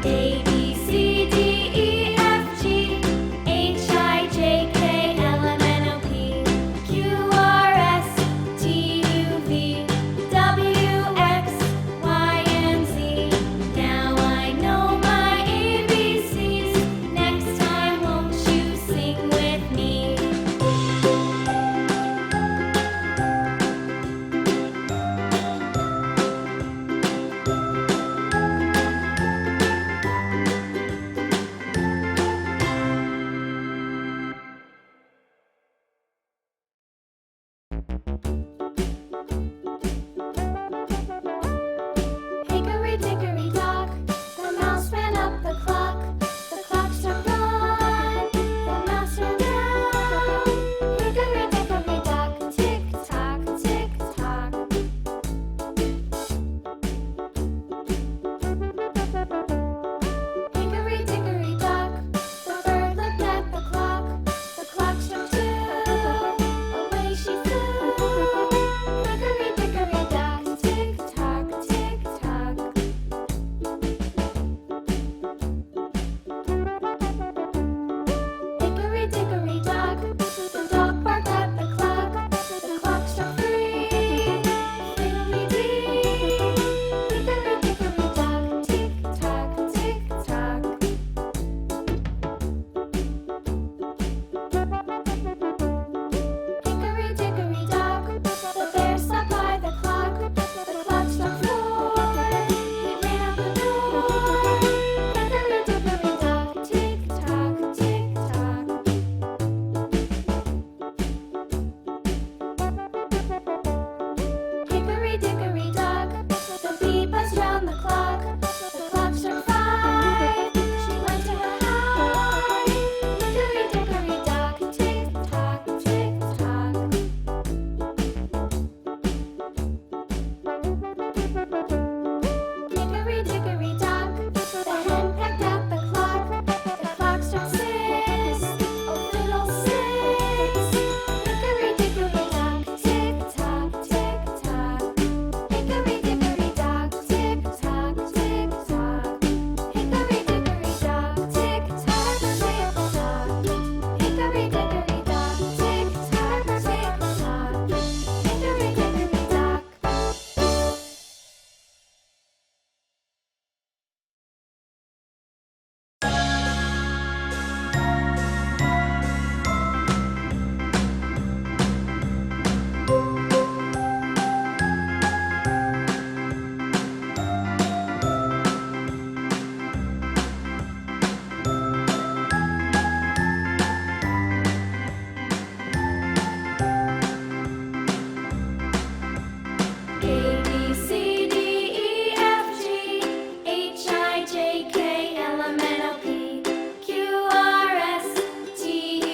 A, B, C, D, E, F, G, H, I, J, K, L, M, N, O, P, Q, R, S, T, U, V, W, X, Y, and Z. Now I know my ABCs. Next time, won't you sing with me? Hickory dickory dock, the mouse ran up the clock. The clock struck one, the mouse ran down. Hickory dickory dock, tick tock, tick tock. Hickory dickory dock, the bird looked at the clock. The clock struck two, away she flew. Hickory dickory dock, tick tock, tick tock. Hickory dickory dock, the dog barked at the clock. The clock struck three, fiddly-dee. Hickory dickory dock, tick tock, tick tock. Hickory dickory dock, the bear sat by the clock. The clock struck four, it ran out the door. Hickory dickory dock, tick tock, tick tock. Hickory dickory dock, the bee buzzed round the clock. The clock struck five, she went to her hive. Hickory dickory dock, tick tock, tick tock. Hickory dickory dock, the hen pecked at the clock. The clock struck six, oh fiddlesticks. Hickory dickory dock, tick tock, tick tock. Hickory dickory dock, tick tock, tick tock. Hickory dickory dock, tick tock, tick tock. Hickory dickory dock, tick tock, tick tock. Hickory dickory dock. A, B, C, D, E, F, G, H, I, J, K, L, M, N, O, P, Q, R, S, T,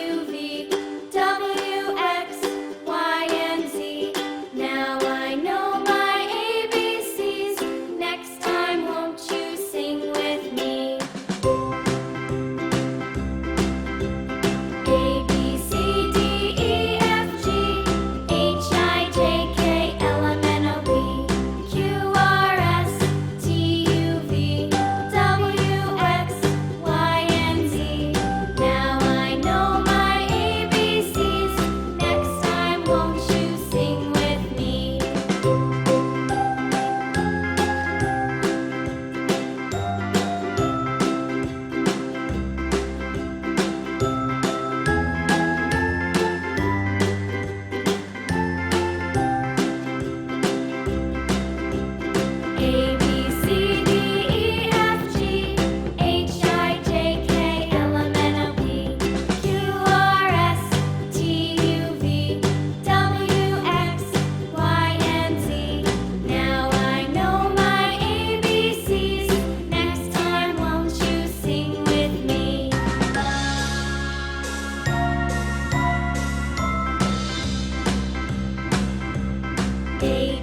U, V, W, X, Y, and Z. Now I know my ABCs. Next time, won't you sing with me? A, B, C, D, E, F, G, H, I, J, K, L, M, N, O, P, Q, R, S, T, U, V, W, X, Y, and Z. Now I know my ABCs. Next time, won't you sing with me? A, B, C, D, E, F, G, H, I, J, K, L, M, N, O, P, Q, R, S, T, U, V, W, X, Y, and Z. Now I know my ABCs. Next time, won't you sing with me? A,